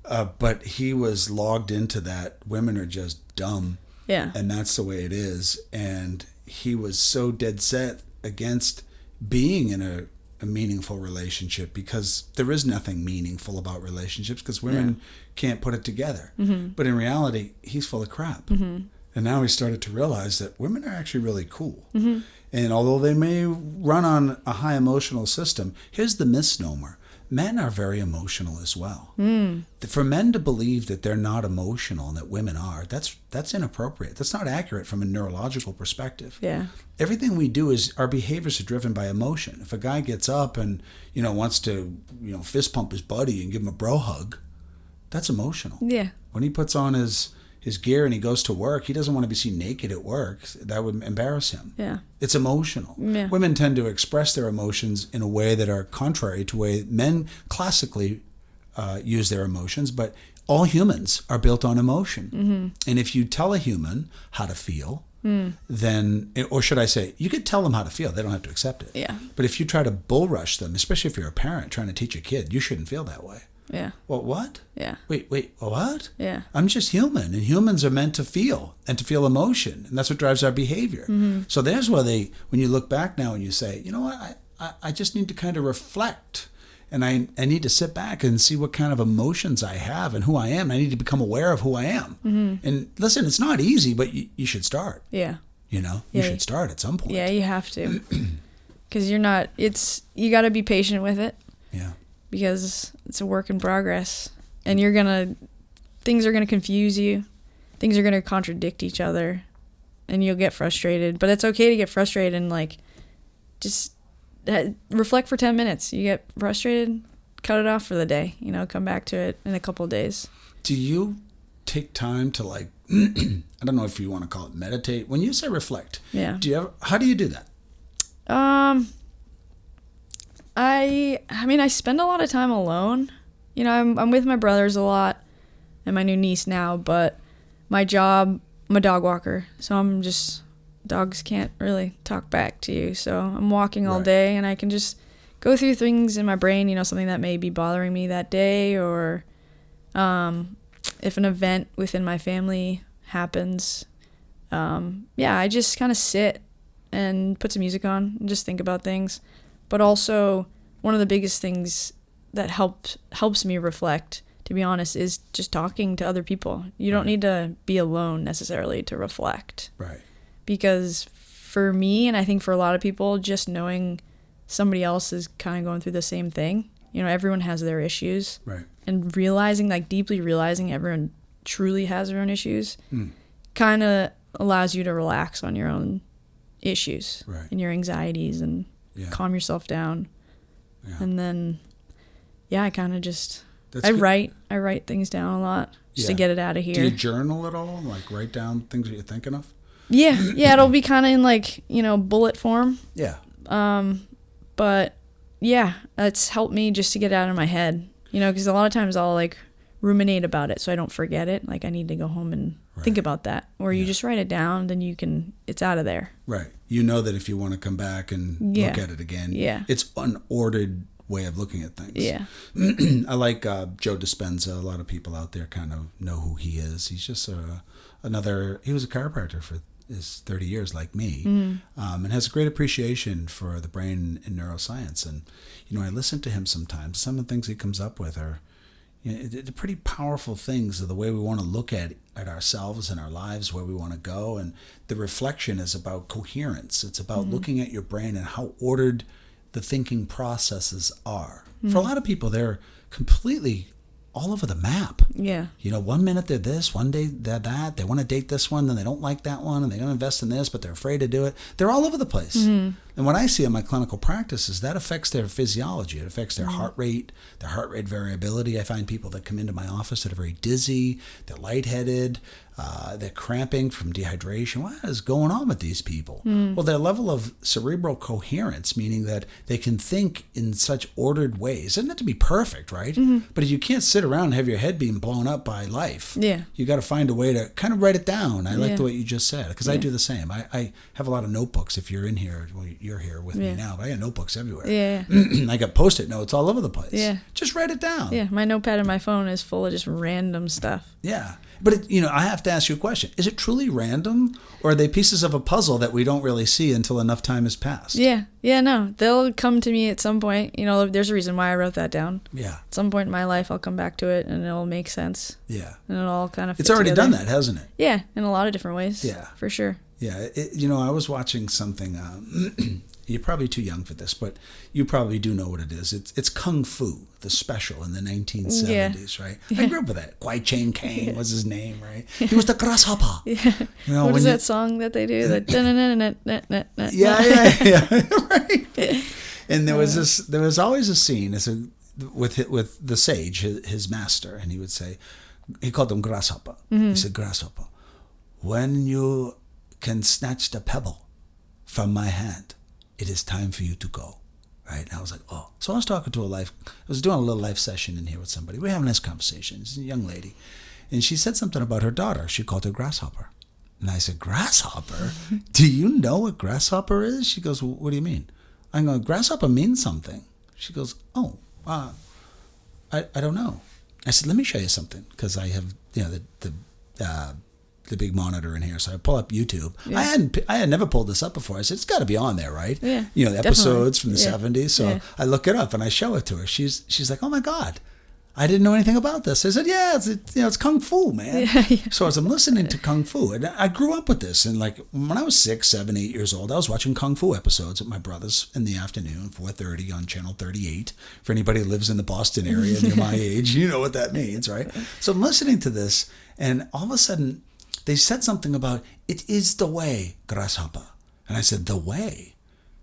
But he was logged into that women are just dumb. Yeah. And that's the way it is. And he was so dead set against being in a meaningful relationship because there is nothing meaningful about relationships because women can't put it together. Mm-hmm. But in reality, he's full of crap. Mm-hmm. And now he started to realize that women are actually really cool. Mm-hmm. And although they may run on a high emotional system, here's the misnomer. Men are very emotional as well. Mm. For men to believe that they're not emotional and that women are, that's inappropriate. That's not accurate from a neurological perspective. Yeah. Everything we do is our behaviors are driven by emotion. If a guy gets up and wants to fist pump his buddy and give him a bro hug, that's emotional. Yeah. When he puts on his gear and he goes to work, he doesn't want to be seen naked at work. That would embarrass him. Yeah. It's emotional. Yeah. Women tend to express their emotions in a way that are contrary to the way men classically use their emotions, but all humans are built on emotion. Mm-hmm. And if you tell a human how to feel, then, or should I say, you could tell them how to feel. They don't have to accept it. Yeah. But if you try to bull rush them, especially if you're a parent trying to teach a kid, you shouldn't feel that way. Yeah. Well, what? Yeah. Wait, what? Yeah. I'm just human, and humans are meant to feel and to feel emotion, and that's what drives our behavior. Mm-hmm. So there's where when you look back now and you say, you know what, I just need to kind of reflect, and I need to sit back and see what kind of emotions I have and who I am. I need to become aware of who I am. Mm-hmm. And listen, it's not easy, but you should start. Yeah. You should start at some point. Yeah, you have to. Because you got to be patient with it. Yeah. Because it's a work in progress, and things are gonna confuse you, things are gonna contradict each other, and you'll get frustrated. But it's okay to get frustrated and just reflect for 10 minutes. You get frustrated, cut it off for the day. Come back to it in a couple of days. Do you take time to I don't know if you want to call it meditate. When you say reflect, yeah. How do you do that? I spend a lot of time alone. I'm with my brothers a lot and my new niece now, but my job, I'm a dog walker, so dogs can't really talk back to you. So I'm walking all day, and I can just go through things in my brain, something that may be bothering me that day, or if an event within my family happens. I just kind of sit and put some music on and just think about things. But also, one of the biggest things that helps me reflect, to be honest, is just talking to other people. You don't need to be alone necessarily to reflect. Right. Because for me, and I think for a lot of people, just knowing somebody else is kind of going through the same thing. Everyone has their issues. Right. And deeply realizing everyone truly has their own issues kind of allows you to relax on your own issues and your anxieties and calm yourself down. Yeah. And then, I kind of just, I write things down a lot just to get it out of here. Do you journal at all? Write down things that you're thinking of? Yeah, it'll be kind of in bullet form. Yeah. But it's helped me just to get it out of my head, because a lot of times I'll ruminate about it so I don't forget it. I need to go home and think about that. Or you just write it down, then it's out of there. Right. You know that if you want to come back and look at it again, it's an ordered way of looking at things. Yeah. I like Joe Dispenza. A lot of people out there kind of know who he is. He's just he was a chiropractor for his 30 years like me, and has a great appreciation for the brain and neuroscience. And, I listen to him sometimes. Some of the things he comes up with are, they're pretty powerful things of the way we want to look at ourselves and our lives, where we want to go. And the reflection is about coherence. It's about looking at your brain and how ordered the thinking processes are. For a lot of people, they're completely all over the map. Yeah. 1 minute they're this, one day they're that. They want to date this one, then they don't like that one, and they're going to invest in this, but they're afraid to do it. They're all over the place. Mm-hmm. And what I see in my clinical practice is that affects their physiology. It affects their heart rate, their heart rate variability. I find people that come into my office that are very dizzy, they're lightheaded, they're cramping from dehydration. What is going on with these people? Well, their level of cerebral coherence, meaning that they can think in such ordered ways. It doesn't have to be perfect, right? But if you can't sit around and have your head being blown up by life, you got to find a way to kind of write it down. I like the way you just said, because I do the same. I have a lot of notebooks. If you're in here, well, you're here with me now, but I got notebooks everywhere. Yeah. I got Post-it notes all over the place. Yeah. Just write it down. Yeah. My notepad on my phone is full of just random stuff. Yeah. But, I have to ask you a question. Is it truly random, or are they pieces of a puzzle that we don't really see until enough time has passed? Yeah. Yeah, no. They'll come to me at some point. There's a reason why I wrote that down. Yeah. At some point in my life, I'll come back to it, and it'll make sense. Yeah. And it'll all kind of fit It's already together. done that, hasn't it? Yeah, in a lot of different ways. Yeah. For sure. Yeah. I was watching something. You're probably too young for this, but you probably do know what it is. It's Kung Fu, the special in the 1970s, right? I grew up with that. Kwai Chang Kang was his name, right? He was the grasshopper. Yeah. What is that song that they do? Yeah, right. And there was always a scene with the sage, his master, and he would say, he called him grasshopper. He said, grasshopper, when you can snatch the pebble from my hand, it is time for you to go, right? And I was like, oh. So I was talking to I was doing a little live session in here with somebody. We were having this conversation. It's a young lady. And she said something about her daughter. She called her Grasshopper. And I said, Grasshopper? Do you know what Grasshopper is? She goes, well, what do you mean? I'm going, Grasshopper means something. She goes, oh, I don't know. I said, let me show you something, because I have, the big monitor in here, so I pull up YouTube. Yeah. I had never pulled this up before. I said, it's got to be on there, right? Yeah, the episodes from the 70s. So yeah. I look it up and I show it to her. She's like, oh my God, I didn't know anything about this. I said, yeah, it's Kung Fu, man. Yeah. So as I'm listening to Kung Fu, and I grew up with this, and like when I was 6, 7, 8 years old, I was watching Kung Fu episodes with my brothers in the afternoon, 4:30 on Channel 38. For anybody who lives in the Boston area and you're my age, you know what that means, right? So I'm listening to this, and all of a sudden, they said something about, it is the way, grasshopper. And I said, the way?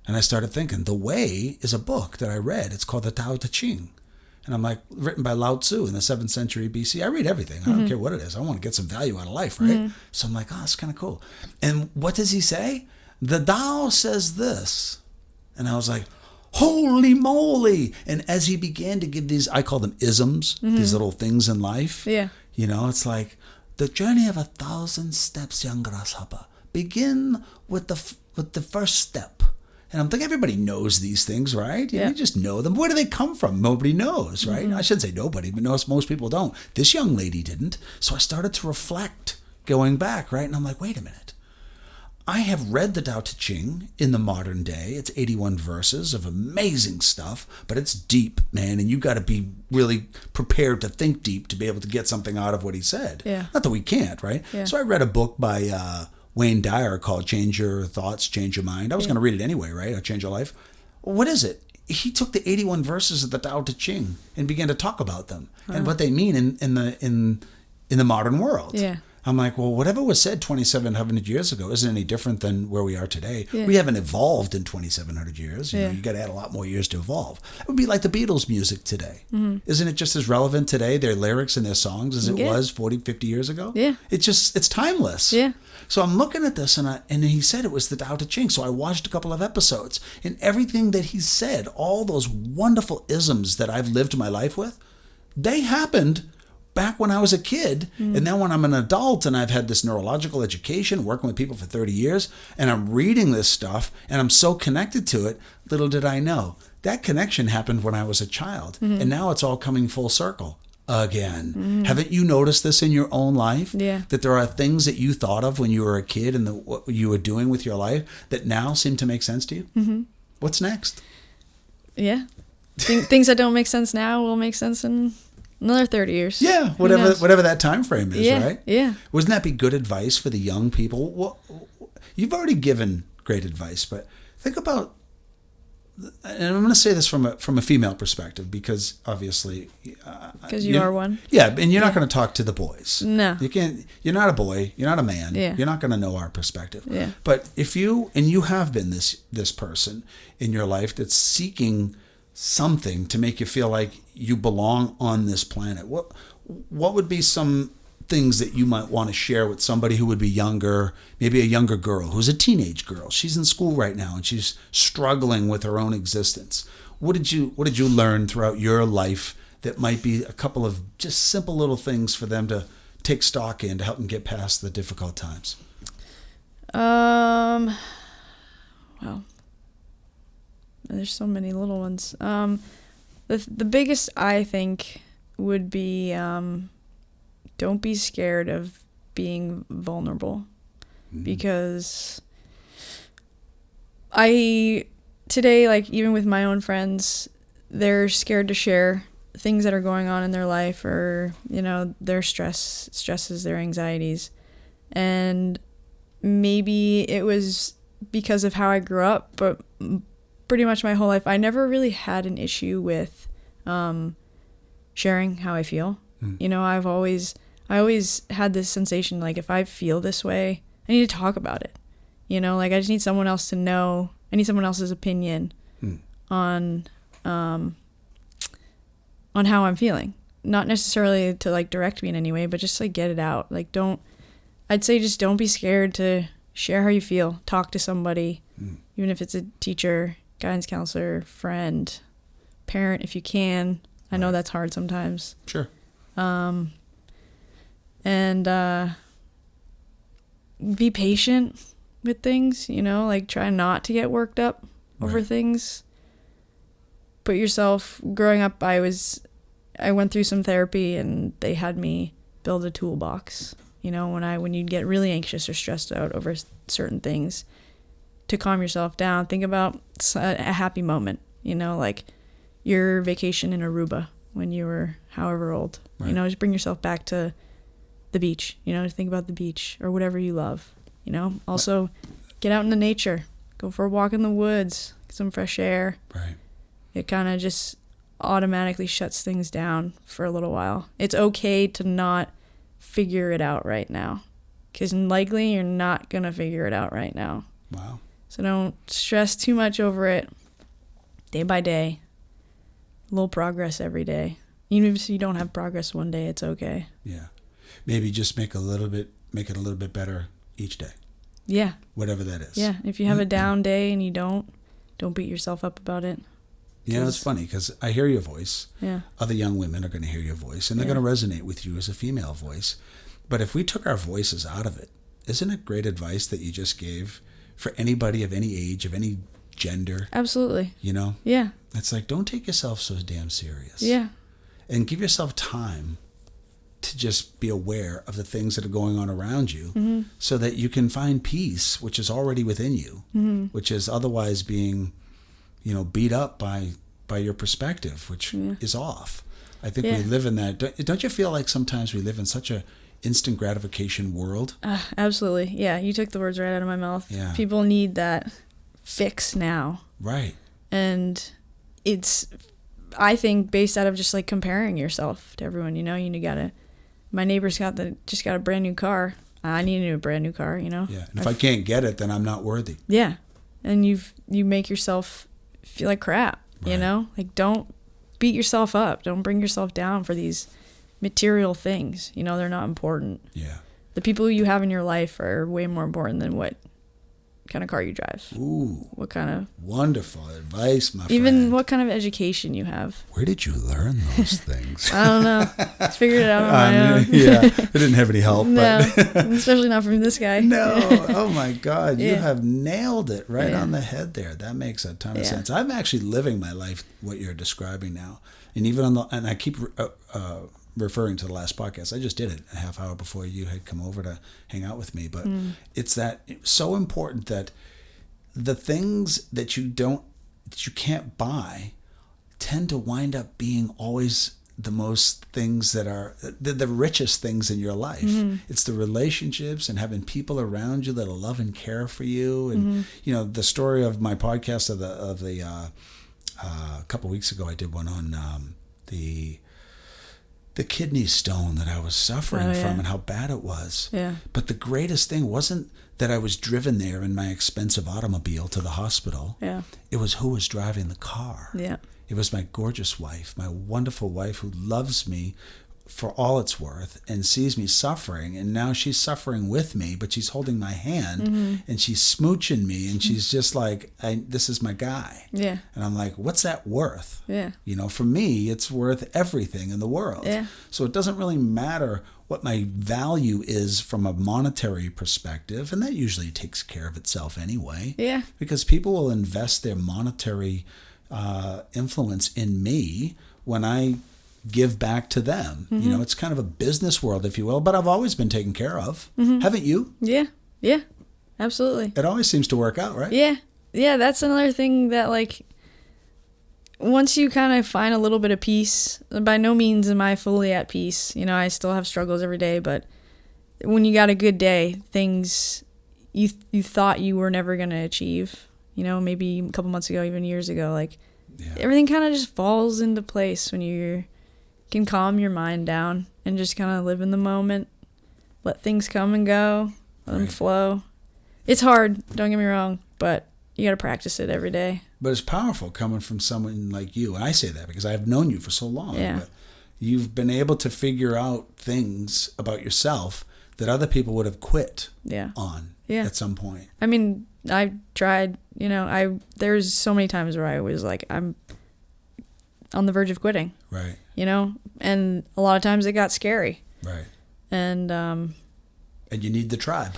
And I started thinking, the way is a book that I read. It's called the Tao Te Ching. And I'm like, written by Lao Tzu in the 7th century BC. I read everything. I don't care what it is. I want to get some value out of life, right? So I'm like, oh, that's kind of cool. And what does he say? The Tao says this. And I was like, holy moly. And as he began to give these, I call them isms, these little things in life. Yeah. It's like, the journey of 1,000 steps, young grasshopper. Begin with the first step. And I'm thinking everybody knows these things, right? You just know them. Where do they come from? Nobody knows, right? I shouldn't say nobody, but most people don't. This young lady didn't. So I started to reflect going back, right? And I'm like, wait a minute. I have read the Tao Te Ching in the modern day. It's 81 verses of amazing stuff, but it's deep, man, and you got to be really prepared to think deep to be able to get something out of what he said. Yeah. Not that we can't, right? Yeah. So I read a book by Wayne Dyer called Change Your Thoughts, Change Your Mind. I was going to read it anyway, right? Or Change Your Life. What is it? He took the 81 verses of the Tao Te Ching and began to talk about them and what they mean in the modern world. Yeah. I'm like, well, whatever was said 2,700 years ago isn't any different than where we are today. Yeah. We haven't evolved in 2,700 years. You got to add a lot more years to evolve. It would be like the Beatles' music today. Isn't it just as relevant today, their lyrics and their songs, as it was 40, 50 years ago? Yeah. It's timeless. Yeah. So I'm looking at this, and he said it was the Tao Te Ching. So I watched a couple of episodes, and everything that he said, all those wonderful isms that I've lived my life with, they happened back when I was a kid. And now when I'm an adult and I've had this neurological education, working with people for 30 years, and I'm reading this stuff and I'm so connected to it, little did I know that connection happened when I was a child. And now it's all coming full circle again. Haven't you noticed this in your own life? Yeah. That there are things that you thought of when you were a kid and what you were doing with your life that now seem to make sense to you? What's next? Yeah. Things that don't make sense now will make sense in another 30 years. Yeah, whatever that time frame is, right? Yeah. Wouldn't that be good advice for the young people? Well, you've already given great advice, but think about, and I'm going to say this from a female perspective, because obviously, because you are one. Yeah, and you're not going to talk to the boys. No, you can't. You're not a boy. You're not a man. Yeah. You're not going to know our perspective. Yeah. But if you have been this person in your life that's seeking something to make you feel like you belong on this planet, what would be some things that you might want to share with somebody who would be younger, maybe a younger girl who's a teenage girl? She's in school right now and she's struggling with her own existence. What did you learn throughout your life that might be a couple of just simple little things for them to take stock in to help them get past the difficult times? Well, There's so many little ones. The biggest, I think, would be don't be scared of being vulnerable. Because today, like, even with my own friends, they're scared to share things that are going on in their life, or, you know, their stresses, their anxieties. And maybe it was because of how I grew up, but pretty much my whole life, I never really had an issue with sharing how I feel. You know, I always had this sensation, like, if I feel this way, I need to talk about it. You know, like, I just need someone else to know. I need someone else's opinion on how I'm feeling. Not necessarily to, like, direct me in any way, but just, like, get it out. Like, I'd say just don't be scared to share how you feel. Talk to somebody, even if it's a teacher, guidance counselor, friend, parent, if you can. I know that's hard sometimes. Sure. And be patient with things, you know, like, try not to get worked up over things. Put yourself, growing up, I went through some therapy, and they had me build a toolbox, you know, when you'd get really anxious or stressed out over certain things, to calm yourself down. Think about a happy moment, you know, like your vacation in Aruba when you were however old. You know, just bring yourself back to the beach, you know, think about the beach or whatever you love, you know. Also, get out into nature, go for a walk in the woods, get some fresh air. It kind of just automatically shuts things down for a little while. It's okay to not figure it out right now, because likely you're not going to figure it out right now. Wow. So don't stress too much over it. Day by day, a little progress every day. Even if you don't have progress one day, it's okay. Yeah. Maybe just make it a little bit better each day. Yeah. Whatever that is. Yeah. If you have a down day and you don't beat yourself up about it. You know, it's funny because I hear your voice. Yeah. Other young women are going to hear your voice, and they're going to resonate with you as a female voice. But if we took our voices out of it, isn't it great advice that you just gave for anybody of any age, of any gender? Absolutely. You know? Yeah. It's like, don't take yourself so damn serious. Yeah. And give yourself time to just be aware of the things that are going on around you, so that you can find peace, which is already within you, which is otherwise being, you know, beat up by your perspective, which is off. I think we live in that. Don't you feel like sometimes we live in such a instant gratification world? Absolutely. Yeah, you took the words right out of my mouth. Yeah. People need that fix now. Right. And it's, I think, based out of just, like, comparing yourself to everyone. You know, my neighbor's just got a brand new car. I need a brand new car, you know? Yeah. And if I can't get it, then I'm not worthy. Yeah. And you make yourself feel like crap, you know? Like, don't beat yourself up. Don't bring yourself down for these material things. You know, they're not important. Yeah. The people you have in your life are way more important than what kind of car you drive. Ooh. What kind of... Wonderful advice, my friend. Even what kind of education you have. Where did you learn those things? I don't know. Just figured it out on my own. Yeah. I didn't have any help. No. But Especially not from this guy. No. Oh, my God. You have nailed it right on the head there. That makes a ton of sense. I'm actually living my life, what you're describing now. And even and I keep referring to the last podcast. I just did it a half hour before you had come over to hang out with me. But it's so important that the things that you can't buy tend to wind up being always the most things that are the richest things in your life. It's the relationships and having people around you that'll love and care for you. And you know, the story of my podcast of the a couple weeks ago, I did one on the kidney stone that I was suffering from and how bad it was. Yeah. But the greatest thing wasn't that I was driven there in my expensive automobile to the hospital. Yeah. It was who was driving the car. Yeah. It was my gorgeous wife, my wonderful wife who loves me for all it's worth and sees me suffering, and now she's suffering with me, but she's holding my hand and she's smooching me, and she's just like, this is my guy. Yeah. And I'm like, what's that worth? Yeah. You know, for me, it's worth everything in the world. Yeah. So it doesn't really matter what my value is from a monetary perspective, and that usually takes care of itself anyway. Yeah. Because people will invest their monetary influence in me when I give back to them. You know, it's kind of a business world, if you will, but I've always been taken care of. Haven't you? Yeah. Yeah. Absolutely. It always seems to work out, right? Yeah. Yeah. That's another thing that, like, once you kind of find a little bit of peace, by no means am I fully at peace. You know, I still have struggles every day, but when you got a good day, things you thought you were never going to achieve, you know, maybe a couple months ago, even years ago, like, everything kind of just falls into place when you can calm your mind down and just kind of live in the moment, let things come and go, let them flow. It's hard, don't get me wrong, but you got to practice it every day. But it's powerful coming from someone like you. And I say that because I've known you for so long. Yeah. But you've been able to figure out things about yourself that other people would have quit on at some point. I mean, I tried, you know, there's so many times where I was like, I'm on the verge of quitting. Right. You know, and a lot of times it got scary. Right. And you need the tribe.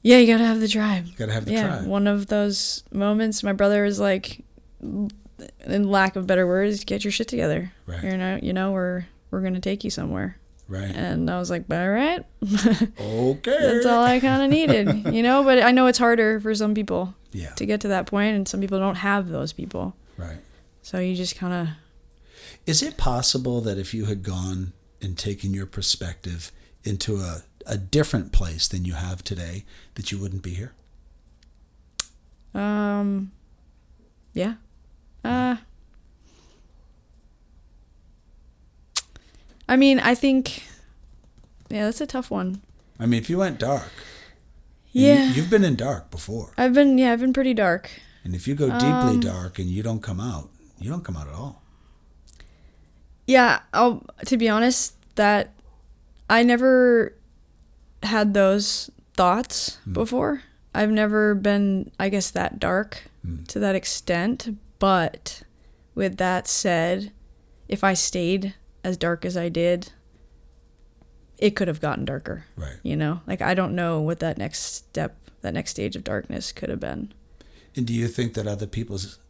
Yeah, you gotta have the tribe. Gotta have the tribe. One of those moments, my brother was like, in lack of better words, get your shit together. Right. You know, we're gonna take you somewhere. Right. And I was like, all right. Okay. That's all I kind of needed, you know. But I know it's harder for some people to get to that point, and some people don't have those people. Right. So you just kind of. Is it possible that if you had gone and taken your perspective into a different place than you have today, that you wouldn't be here? Yeah. I mean, I think, that's a tough one. I mean, if you went dark. Yeah. You've been in dark before. I've been pretty dark. And if you go deeply dark and you don't come out at all. Yeah, to be honest, that I never had those thoughts before. I've never been, I guess, that dark to that extent. But with that said, if I stayed as dark as I did, it could have gotten darker. Right. You know, like, I don't know what that next stage of darkness could have been. And do you think that other people's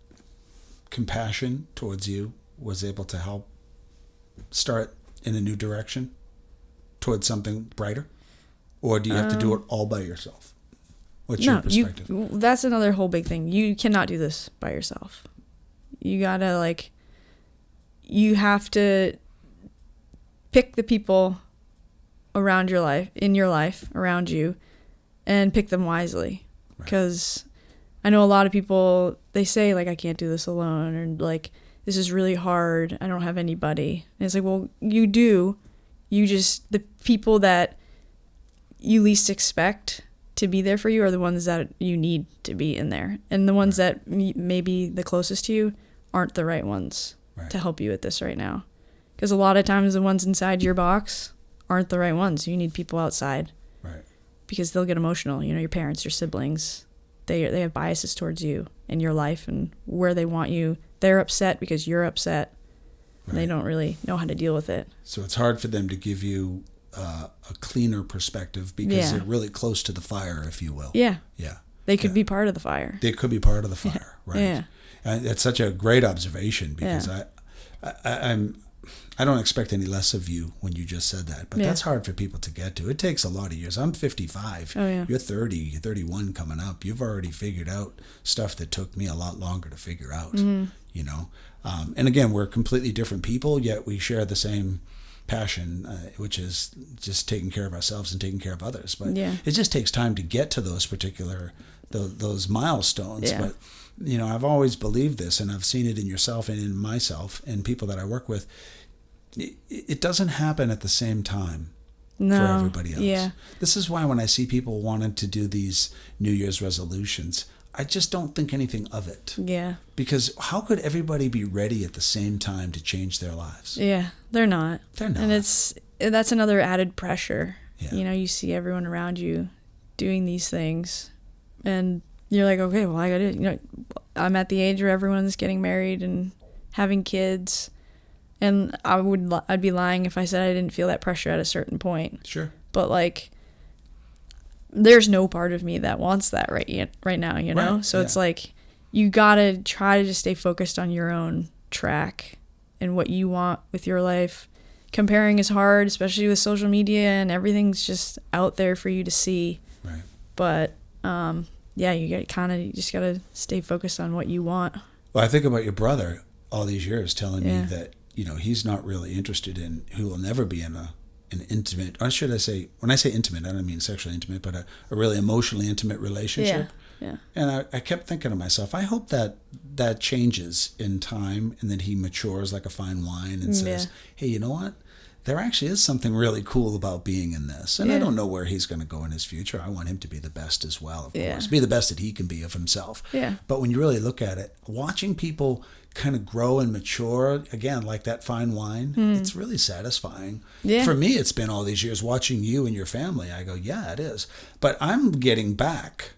compassion towards you was able to help start in a new direction towards something brighter? Or do you have to do it all by yourself? What's your perspective? That's another whole big thing. You cannot do this by yourself. You gotta, you have to pick the people around your life, around you, and pick them wisely. Because I know a lot of people, they say, I can't do this alone, or, this is really hard, I don't have anybody. And it's like, well, you do. The people that you least expect to be there for you are the ones that you need to be in there. And the ones that maybe the closest to you aren't the right ones to help you with this right now. Because a lot of times the ones inside your box aren't the right ones. You need people outside. Right. Because they'll get emotional. You know, your parents, your siblings, they have biases towards you and your life and where they want you. They're upset because you're upset. Right. They don't really know how to deal with it. So it's hard for them to give you a cleaner perspective because they're really close to the fire, if you will. Yeah. Yeah. They could be part of the fire. They could be part of the fire, right? Yeah. And it's such a great observation because I don't expect any less of you when you just said that, but that's hard for people to get to. It takes a lot of years. I'm 55. Oh, yeah. You're 30, you're 31 coming up. You've already figured out stuff that took me a lot longer to figure out, you know? And again, we're completely different people, yet we share the same passion, which is just taking care of ourselves and taking care of others. But it just takes time to get to those particular, those milestones. But, you know, I've always believed this, and I've seen it in yourself and in myself and people that I work with. It doesn't happen at the same time for everybody else. Yeah. This is why when I see people wanting to do these New Year's resolutions, I just don't think anything of it. Yeah. Because how could everybody be ready at the same time to change their lives? Yeah, they're not. They're not. And it's that's another added pressure. Yeah. You know, you see everyone around you doing these things, and you're like, okay, well, I got to, you know, I'm at the age where everyone's getting married and having kids, and I'd be lying if I said I didn't feel that pressure at a certain point. Sure. But like, there's no part of me that wants that right now, you know? Right. So Yeah. it's like, you gotta try to just stay focused on your own track and what you want with your life. Comparing is hard, especially with social media, and everything's just out there for you to see. Right. But yeah, you just gotta stay focused on what you want. Well, I think about your brother all these years telling Yeah. me that, you know, he's not really interested in, who will never be in an intimate, or should I say, when I say intimate, I don't mean sexually intimate, but a really emotionally intimate relationship. Yeah. And I kept thinking to myself, I hope that changes in time, and that he matures like a fine wine and says, hey, you know what? There actually is something really cool about being in this. And I don't know where he's going to go in his future. I want him to be the best as well, of course. Be the best that he can be of himself. Yeah. But when you really look at it, watching people kind of grow and mature, again, like that fine wine, it's really satisfying. Yeah. For me, it's been all these years watching you and your family. I go, yeah, it is. But I'm getting back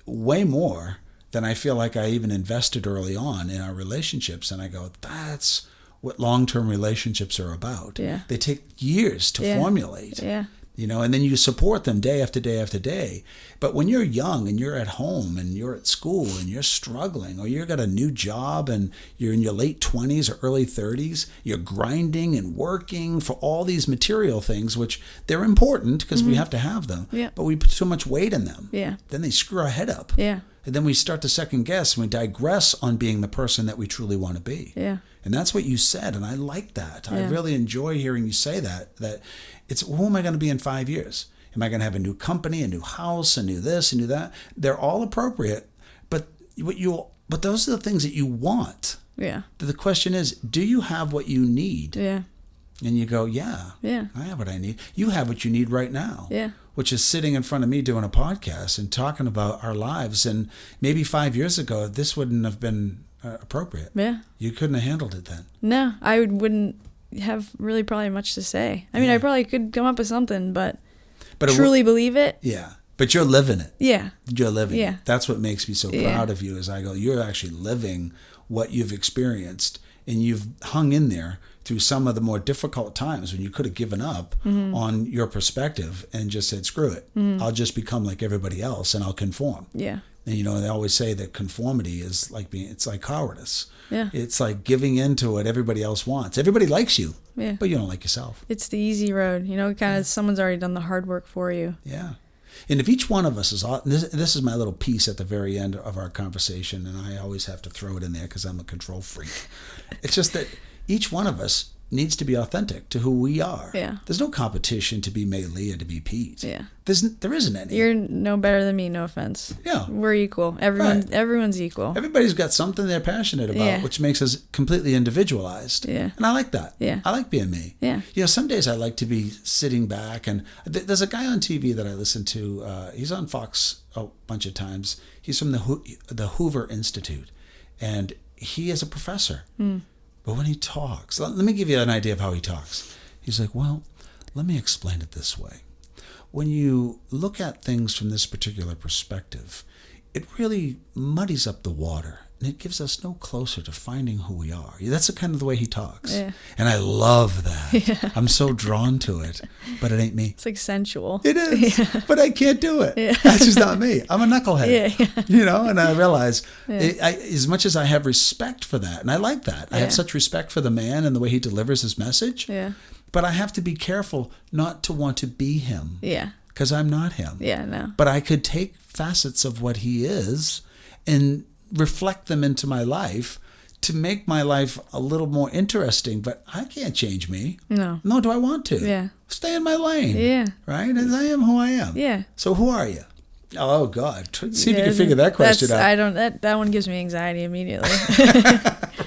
way more than I feel like I even invested early on in our relationships. And I go, that's what long-term relationships are about. Yeah. They take years to formulate. Yeah. You know, and then you support them day after day after day. But when you're young and you're at home and you're at school and you're struggling, or you've got a new job and you're in your late 20s or early 30s, you're grinding and working for all these material things, which they're important because we have to have them. Yeah. But we put so much weight in them. Yeah. Then they screw our head up. Yeah. And then we start to second guess, and we digress on being the person that we truly want to be. Yeah. And that's what you said, and I like that. I really enjoy hearing you say that it's, who am I going to be in 5 years? Am I going to have a new company, a new house, a new this, a new that? They're all appropriate, but those are the things that you want. Yeah. The question is, do you have what you need? Yeah. And you go, yeah, I have what I need. You have what you need right now. Yeah. Which is sitting in front of me doing a podcast and talking about our lives. And maybe 5 years ago, this wouldn't have been appropriate. Yeah. You couldn't have handled it then. No, I wouldn't have really probably much to say. I mean, I probably could come up with something, but truly believe it. Yeah. But you're living it. Yeah. You're living it. That's what makes me so proud of you, is I go, you're actually living what you've experienced, and you've hung in there through some of the more difficult times when you could have given up on your perspective and just said, screw it. I'll just become like everybody else and I'll conform. Yeah. And, you know, they always say that conformity is like it's like cowardice. Yeah. It's like giving in to what everybody else wants. Everybody likes you, Yeah. but you don't like yourself. It's the easy road, you know, kind of someone's already done the hard work for you. Yeah. And if each one of us is, this is my little piece at the very end of our conversation, and I always have to throw it in there because I'm a control freak. It's just that each one of us needs to be authentic to who we are. Yeah. There's no competition to be Maelee or to be Pete. Yeah. There isn't any. You're no better than me, no offense. Yeah. We're equal. Everyone's equal. Everybody's got something they're passionate about, which makes us completely individualized. Yeah. And I like that. Yeah. I like being me. Yeah. You know, some days I like to be sitting back, and there's a guy on TV that I listen to. He's on Fox a bunch of times. He's from the Hoover Institute, and he is a professor. But when he talks, let me give you an idea of how he talks. He's like, well, let me explain it this way. When you look at things from this particular perspective, it really muddies up the water, and it gives us no closer to finding who we are. That's the kind of the way he talks. Yeah. And I love that. Yeah. I'm so drawn to it, but it ain't me. It's like sensual. It is, but I can't do it. Yeah. That's just not me. I'm a knucklehead. Yeah. You know, and I realize, as much as I have respect for that, and I like that, I have such respect for the man and the way he delivers his message, but I have to be careful not to want to be him. Yeah. Because I'm not him. Yeah, no. But I could take facets of what he is and reflect them into my life to make my life a little more interesting. But I can't change me. No. Nor do I want to. Yeah. Stay in my lane. Yeah. Right? As I am who I am. Yeah. So who are you? Oh, God. See if you can figure that question out. That one gives me anxiety immediately.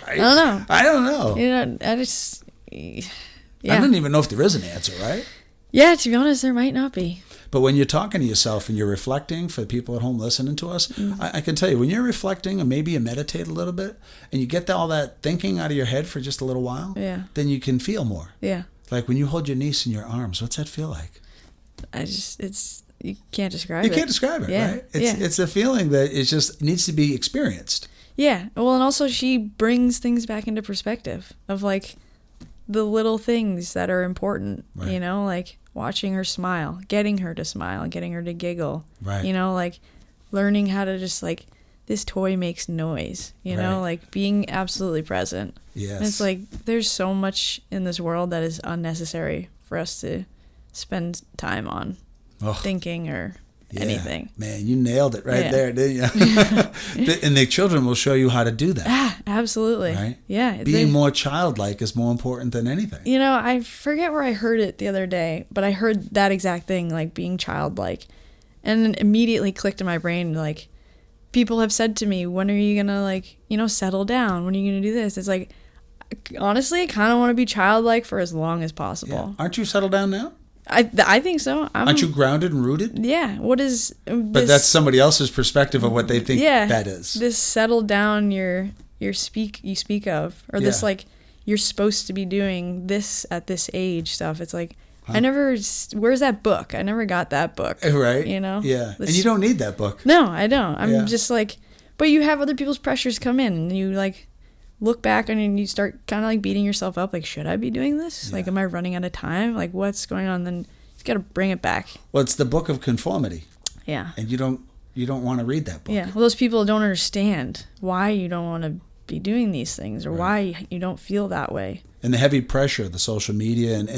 Right? I don't know. You know, I just... Yeah. I don't even know if there is an answer, right? Yeah, to be honest, there might not be. But when you're talking to yourself and you're reflecting, for the people at home listening to us, I can tell you, when you're reflecting and maybe you meditate a little bit and you get all that thinking out of your head for just a little while, then you can feel more. Yeah. Like when you hold your niece in your arms, what's that feel like? You can't describe it. You can't describe it, Yeah. right? It's a feeling that needs to be experienced. Yeah. Well, and also she brings things back into perspective of like the little things that are important, Right. you know, like watching her smile, getting her to smile, getting her to giggle, Right. you know, like learning how to just like, this toy makes noise, you know, Right. like being absolutely present. Yes. And it's like, there's so much in this world that is unnecessary for us to spend time on thinking or anything. Man, you nailed it right Yeah. there, didn't you? And the children will show you how to do that. Ah, absolutely. Right? Yeah. Being more childlike is more important than anything. You know, I forget where I heard it the other day, but I heard that exact thing, like being childlike. And then immediately clicked in my brain, like, people have said to me, when are you going to, like, you know, settle down? When are you going to do this? It's like, honestly, I kind of want to be childlike for as long as possible. Yeah. Aren't you settled down now? I think so. Aren't you grounded and rooted? Yeah. What is this? But that's somebody else's perspective of what they think that is. This settled down you speak of, or this like you're supposed to be doing this at this age stuff. It's like where's that book? I never got that book. Right. You know? Yeah. And you don't need that book. No, I don't. I'm just like, but you have other people's pressures come in and you like look back and you start kind of like beating yourself up. Like, should I be doing this? Yeah. Like, am I running out of time? Like, what's going on? Then you got to bring it back. Well, it's the book of conformity. Yeah. And you don't want to read that book. Yeah. Well, those people don't understand why you don't want to be doing these things or why you don't feel that way. And the heavy pressure, the social media and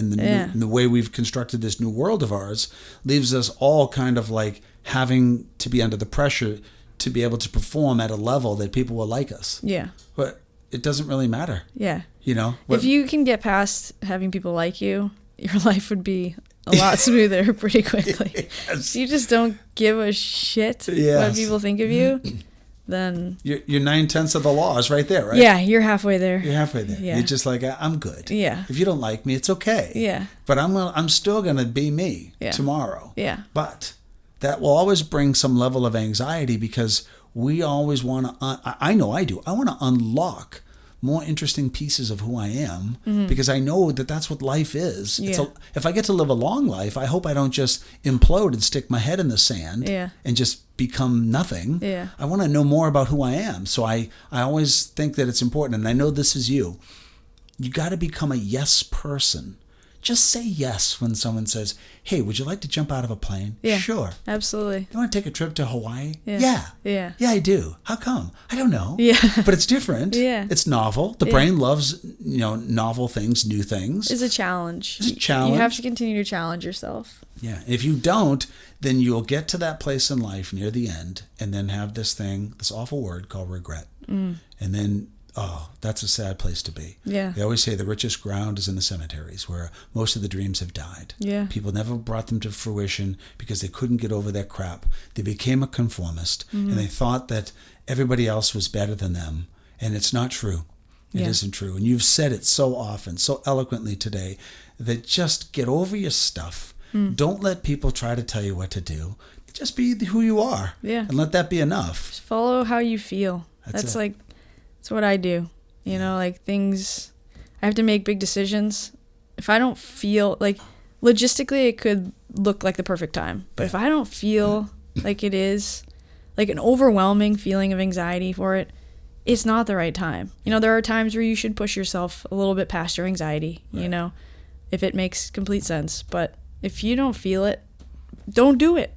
the way we've constructed this new world of ours leaves us all kind of like having to be under the pressure to be able to perform at a level that people will like us. Yeah. But it doesn't really matter. Yeah. You know? If you can get past having people like you, your life would be a lot smoother pretty quickly. Yes. You just don't give a shit what people think of you, then You're 9/10 of the law is right there, right? yeah, you're halfway there. You're halfway there. Yeah. You're just like, I'm good. Yeah. If you don't like me, it's okay. Yeah. But I'm still gonna be me tomorrow. Yeah. But that will always bring some level of anxiety because we always want to. I know I do. I want to unlock more interesting pieces of who I am because I know that that's what life is. Yeah. If I get to live a long life, I hope I don't just implode and stick my head in the sand and just become nothing. Yeah. I want to know more about who I am. So I always think that it's important, and I know this is you. You got to become a yes person. Just say yes when someone says, hey, would you like to jump out of a plane? Yeah. Sure. Absolutely. You want to take a trip to Hawaii? Yeah. Yeah, I do. How come? I don't know. Yeah. But it's different. Yeah. It's novel. The brain loves, novel things, new things. It's a challenge. It's a challenge. You have to continue to challenge yourself. Yeah. If you don't, then you'll get to that place in life near the end and then have this awful word called regret. And then, that's a sad place to be. Yeah. They always say the richest ground is in the cemeteries where most of the dreams have died. Yeah. People never brought them to fruition because they couldn't get over that crap. They became a conformist and they thought that everybody else was better than them. And it's not true. It isn't true. And you've said it so often, so eloquently today, that just get over your stuff. Don't let people try to tell you what to do. Just be who you are. Yeah. And let that be enough. Just follow how you feel. That's it. Like, that's what I do. You know, like things, I have to make big decisions. If I don't feel, like, logistically it could look like the perfect time. But if I don't feel like it is, like an overwhelming feeling of anxiety for it, it's not the right time. You know, there are times where you should push yourself a little bit past your anxiety, you know, if it makes complete sense. But if you don't feel it, don't do it.